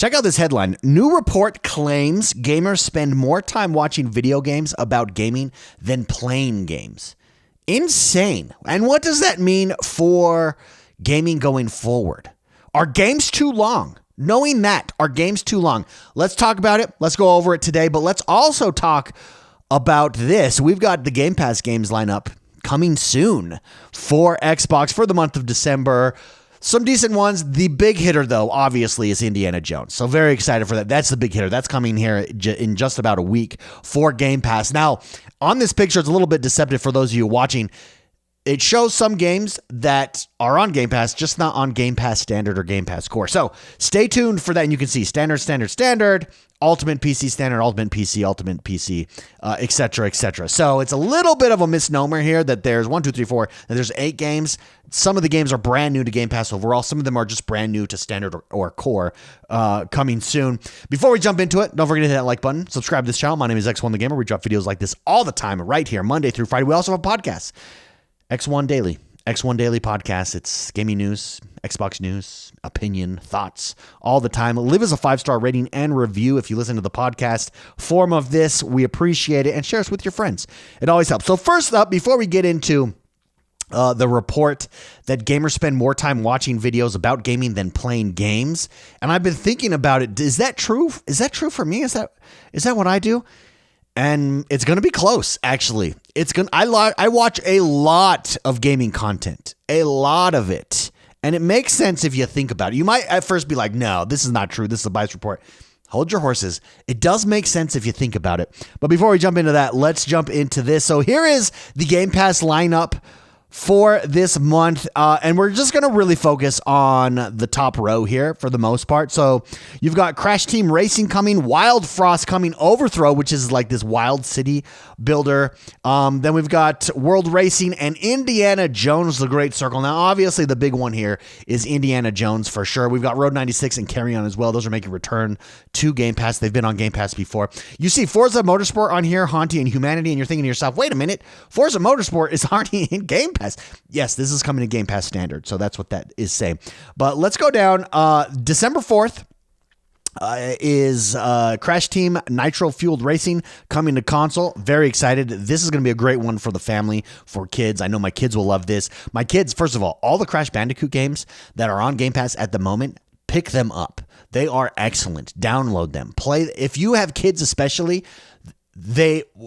Check out this headline. New report claims gamers spend more time watching video games about gaming than playing games. Insane. And what does that mean for gaming going forward? Are games too long? Knowing that, are games too long? Let's talk about it. Let's go over it today, but let's also talk about this. We've got the Game Pass games lineup coming soon for Xbox for the month of December. Some decent ones. The big hitter, though, obviously, is Indiana Jones. So very excited for that. That's the big hitter. That's coming here in just about a week for Game Pass. Now, on this picture, it's a little bit deceptive for those of you watching. It shows some games that are on Game Pass, just not on Game Pass Standard or Game Pass Core. So stay tuned for that, and you can see Standard, Ultimate PC Standard, Ultimate PC, etc., etc. So it's a little bit of a misnomer here that there's 1, 2, 3, 4, and there's 8 games. Some of the games are brand new to Game Pass overall. Some of them are just brand new to Standard or Core coming soon. Before we jump into it, don't forget to hit that like button. Subscribe to this channel. My name is X1 the Gamer. We drop videos like this all the time right here, Monday through Friday. We also have a podcast. X1 Daily podcast. It's gaming news, Xbox news, opinion, thoughts, all the time. Leave us a 5-star rating and review if you listen to the podcast form of this. We appreciate it, and share us with your friends. It always helps. So first up, before we get into the report that gamers spend more time watching videos about gaming than playing games, and I've been thinking about it. Is that true? Is that true for me? Is that what I do? And it's going to be close, actually. I watch a lot of gaming content, a lot of it. And it makes sense if you think about it. You might at first be like, no, this is not true. This is a biased report. Hold your horses. It does make sense if you think about it. But before we jump into that, let's jump into this. So here is the Game Pass lineup for this month, and we're just going to really focus on the top row here for the most part. So you've got Crash Team Racing coming, Wild Frost coming, Overthrow, which is like this wild city builder. Then we've got World Racing and Indiana Jones, The Great Circle. Now, obviously, the big one here is Indiana Jones for sure. We've got Road 96 and Carry On as well. Those are making return to Game Pass. They've been on Game Pass before. You see Forza Motorsport on here, Haunting and Humanity, and you're thinking to yourself, wait a minute, Forza Motorsport is already in Game Pass. Yes, this is coming to Game Pass Standard, so that's what that is saying. But let's go down. December 4th is Crash Team Nitro-Fueled Racing coming to console. Very excited. This is going to be a great one for the family, for kids. I know my kids will love this. My kids, first of all the Crash Bandicoot games that are on Game Pass at the moment, pick them up. They are excellent. Download them. Play. If you have kids especially,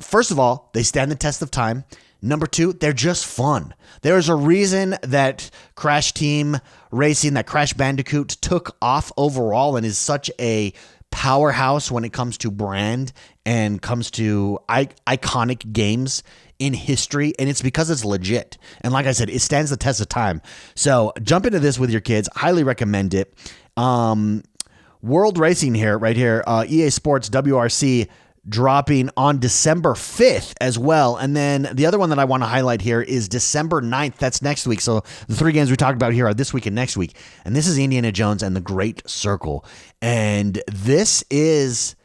first of all, they stand the test of time. Number 2, they're just fun. There's a reason that Crash Team Racing, that Crash Bandicoot took off overall and is such a powerhouse when it comes to brand and comes to iconic games in history, and it's because it's legit. And like I said, it stands the test of time. So jump into this with your kids. Highly recommend it. World Racing here, right here, EA Sports WRC, dropping on December 5th as well. And then the other one that I want to highlight here is December 9th. That's next week. So the 3 games we talked about here are this week and next week. And this is Indiana Jones and the Great Circle. And this is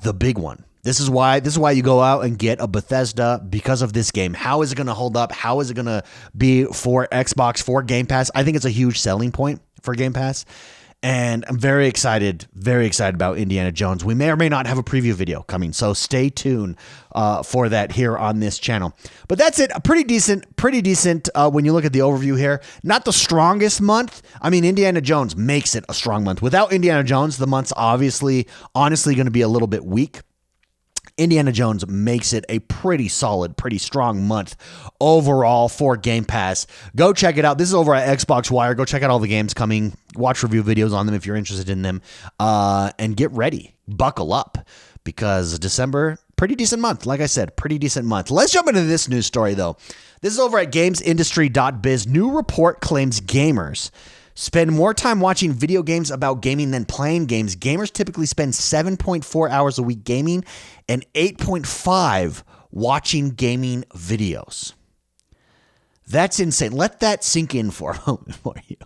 the big one. This is why you go out and get a Bethesda, because of this game. How is it going to hold up? How is it going to be for Xbox, for Game Pass? I think it's a huge selling point for Game Pass. And I'm very excited about Indiana Jones. We may or may not have a preview video coming, so stay tuned for that here on this channel. But that's it. Pretty decent when you look at the overview here. Not the strongest month. I mean, Indiana Jones makes it a strong month. Without Indiana Jones, the month's honestly going to be a little bit weak. Indiana Jones makes it a pretty solid, pretty strong month overall for Game Pass. Go check it out. This is over at Xbox Wire. Go check out all the games coming. Watch review videos on them if you're interested in them. And get ready. Buckle up, because December, pretty decent month. Like I said, pretty decent month. Let's jump into this news story, though. This is over at gamesindustry.biz. New report claims gamers spend more time watching video games about gaming than playing games. Gamers typically spend 7.4 hours a week gaming and 8.5 watching gaming videos. That's insane. Let that sink in for a moment for you.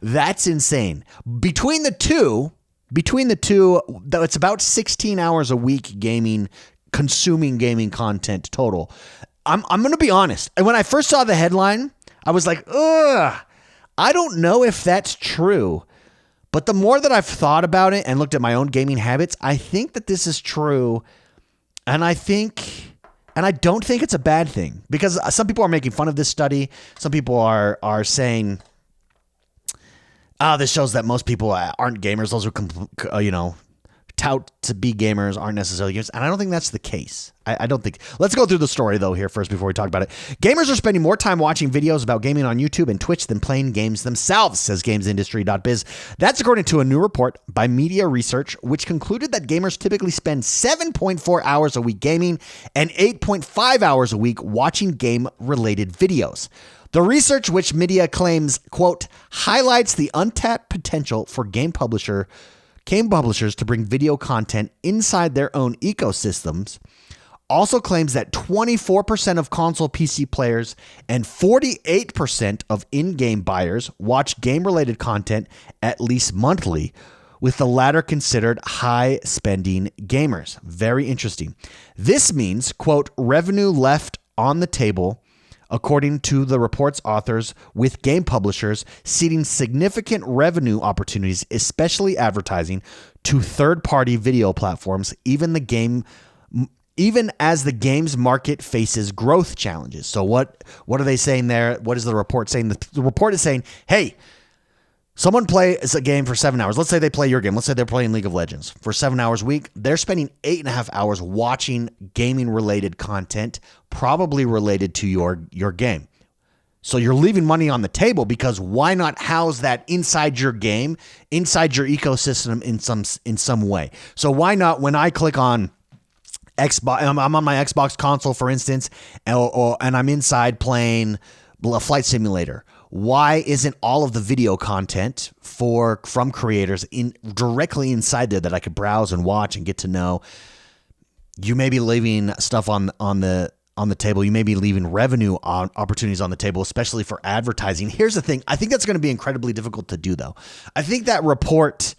That's insane. Between the two, it's about 16 hours a week consuming gaming content total. I'm going to be honest. And when I first saw the headline, I was like, ugh. I don't know if that's true, But the more that I've thought about it and looked at my own gaming habits, I think that this is true. And I don't think it's a bad thing, because some people are making fun of this study. Some people are saying, "Oh, this shows that most people aren't gamers. Those who tout to be gamers aren't necessarily gamers." And I don't think that's the case. I don't think. Let's go through the story though here first before we talk about it. Gamers are spending more time watching videos about gaming on YouTube and Twitch than playing games themselves, says GamesIndustry.biz. That's according to a new report by Media Research, which concluded that gamers typically spend 7.4 hours a week gaming and 8.5 hours a week watching game-related videos. The research, which media claims, quote, highlights the untapped potential for game publishers to bring video content inside their own ecosystems, also claims that 24% of console PC players and 48% of in-game buyers watch game-related content at least monthly, with the latter considered high-spending gamers. Very interesting. This means, quote, revenue left on the table, according to the report's authors, with game publishers ceding significant revenue opportunities, especially advertising, to third-party video platforms, even as the games market faces growth challenges. So what are they saying there? What is the report saying? The report is saying, hey, someone plays a game for 7 hours. Let's say they play your game. Let's say they're playing League of Legends for 7 hours a week. They're spending 8.5 hours watching gaming-related content, probably related to your game. So you're leaving money on the table, because why not house that inside your game, inside your ecosystem in some way? So why not, when I click on Xbox, I'm on my Xbox console, for instance, and I'm inside playing a flight simulator. Why isn't all of the video content from creators directly inside there that I could browse and watch and get to know? You may be leaving stuff on the table. You may be leaving revenue opportunities on the table, especially for advertising. Here's the thing. I think that's going to be incredibly difficult to do, though. I think that report,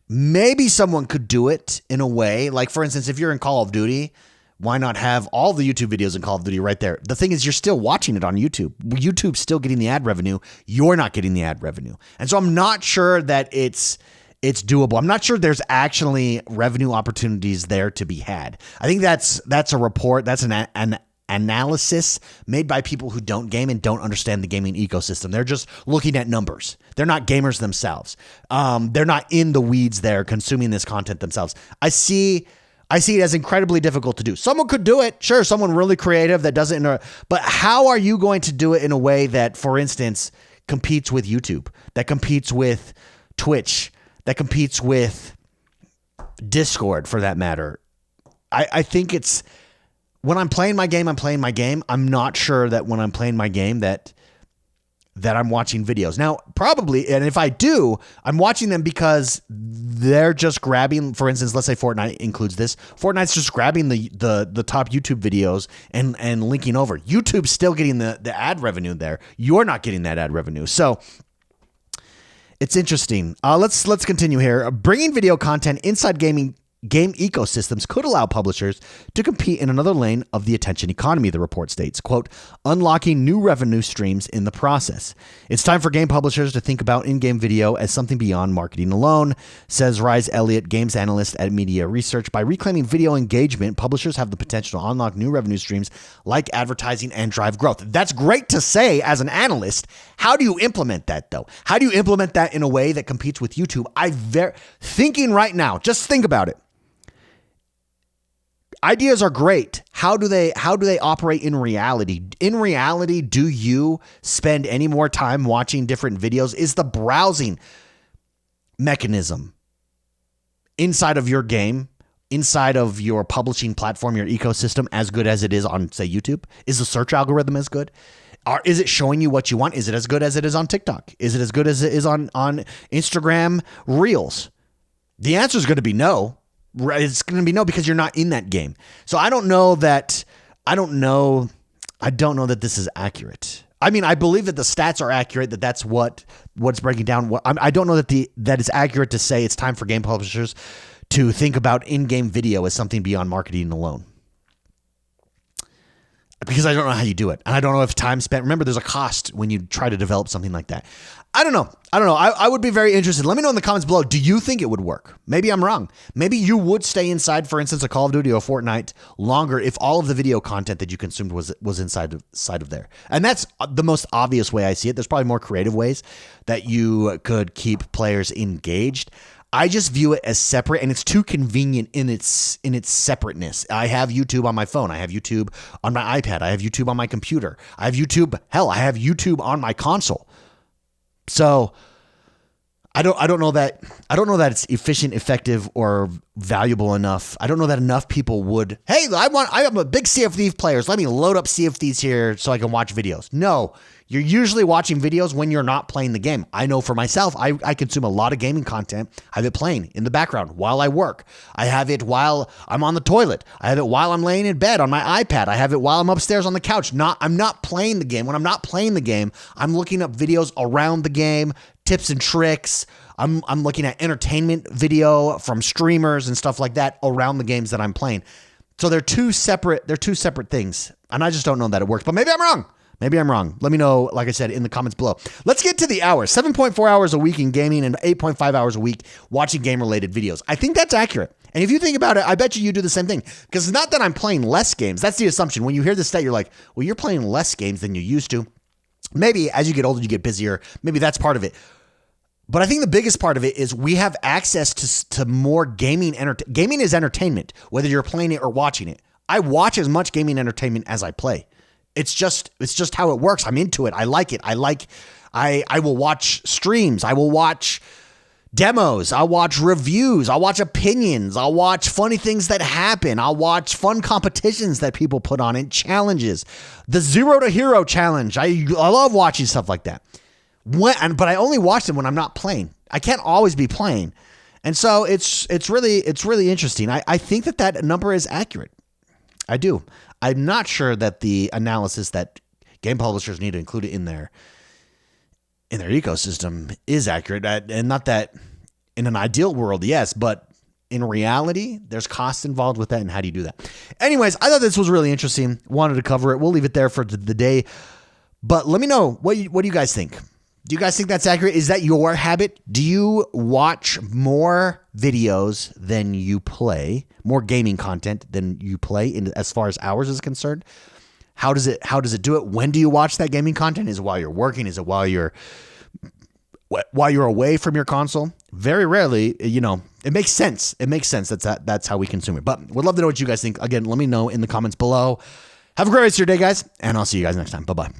maybe someone could do it in a way. Like, for instance, if you're in Call of Duty, why not have all the YouTube videos in Call of Duty right there? The thing is, you're still watching it on YouTube. YouTube's still getting the ad revenue. You're not getting the ad revenue. And so I'm not sure that it's doable. I'm not sure there's actually revenue opportunities there to be had. I think that's a report. That's an analysis made by people who don't game and don't understand the gaming ecosystem. They're just looking at numbers. They're not gamers themselves. They're not in the weeds there consuming this content themselves. I see it as incredibly difficult to do. Someone could do it. Sure, someone really creative that doesn't. But how are you going to do it in a way that, for instance, competes with YouTube, that competes with Twitch, that competes with Discord, for that matter? I think it's, when I'm playing my game, I'm playing my game. I'm not sure that when I'm playing my game that I'm watching videos. Now, probably, and if I do, I'm watching them because they're just grabbing, for instance, let's say Fortnite includes this. Fortnite's just grabbing the top YouTube videos and linking over. YouTube's still getting the ad revenue there. You're not getting that ad revenue. So it's interesting. Let's continue here. Bringing video content inside game ecosystems could allow publishers to compete in another lane of the attention economy, the report states, quote, unlocking new revenue streams in the process. It's time for game publishers to think about in-game video as something beyond marketing alone, says Rise Elliott, games analyst at Media Research. By reclaiming video engagement, publishers have the potential to unlock new revenue streams like advertising and drive growth. That's great to say as an analyst. How do you implement that, though? How do you implement that in a way that competes with YouTube? Thinking right now, just think about it. Ideas are great. How do they operate in reality? In reality, do you spend any more time watching different videos? Is the browsing mechanism inside of your game, inside of your publishing platform, your ecosystem, as good as it is on, say, YouTube? Is the search algorithm as good? Is it showing you what you want? Is it as good as it is on TikTok? Is it as good as it is on Instagram Reels? The answer is going to be no. It's going to be no, because you're not in that game. So I don't know that this is accurate. I mean, I believe that the stats are accurate, that's what's breaking down. I don't know that it's accurate to say it's time for game publishers to think about in-game video as something beyond marketing alone. Because I don't know how you do it. And I don't know if time spent. Remember, there's a cost when you try to develop something like that. I don't know. I would be very interested. Let me know in the comments below. Do you think it would work? Maybe I'm wrong. Maybe you would stay inside, for instance, a Call of Duty or Fortnite longer if all of the video content that you consumed was inside of there. And that's the most obvious way I see it. There's probably more creative ways that you could keep players engaged. I just view it as separate, and it's too convenient in its separateness. I have YouTube on my phone. I have YouTube on my iPad. I have YouTube on my computer. I have YouTube. Hell, I have YouTube on my console. So I don't know that it's efficient, effective, or valuable enough. I don't know that enough people would. Hey, I'm a big Sea of Thieves player. So let me load up Sea of Thieves here so I can watch videos. No, you're usually watching videos when you're not playing the game. I know for myself, I consume a lot of gaming content. I have it playing in the background while I work. I have it while I'm on the toilet. I have it while I'm laying in bed on my iPad. I have it while I'm upstairs on the couch. I'm not playing the game. When I'm not playing the game, I'm looking up videos around the game, tips and tricks. I'm looking at entertainment video from streamers and stuff like that around the games that I'm playing. So they're two separate things. And I just don't know that it works. But maybe I'm wrong. Let me know, like I said, in the comments below. Let's get to the hours. 7.4 hours a week in gaming and 8.5 hours a week watching game-related videos. I think that's accurate. And if you think about it, I bet you do the same thing. Because it's not that I'm playing less games. That's the assumption. When you hear this stat, you're like, well, you're playing less games than you used to. Maybe as you get older, you get busier. Maybe that's part of it. But I think the biggest part of it is we have access to more gaming. Gaming is entertainment, whether you're playing it or watching it. I watch as much gaming entertainment as I play. It's just how it works. I'm into it. I like it. I will watch streams. I will watch demos. I'll watch reviews. I'll watch opinions. I'll watch funny things that happen. I'll watch fun competitions that people put on and challenges. The Zero to Hero challenge. I love watching stuff like that. But I only watch them when I'm not playing. I can't always be playing. And so it's really interesting. I think that number is accurate. I do. I'm not sure that the analysis that game publishers need to include in their ecosystem is accurate. And not that in an ideal world, yes, but in reality, there's costs involved with that. And how do you do that? Anyways, I thought this was really interesting. Wanted to cover it. We'll leave it there for the day. But let me know, what do you guys think? Do you guys think that's accurate? Is that your habit? Do you watch more videos than you play, more gaming content than you play as far as hours is concerned? How does it do it? When do you watch that gaming content? Is it while you're working? Is it while you're away from your console? Very rarely, it makes sense. It makes sense. That's how we consume it. But would love to know what you guys think. Again, let me know in the comments below. Have a great rest of your day, guys, and I'll see you guys next time. Bye-bye.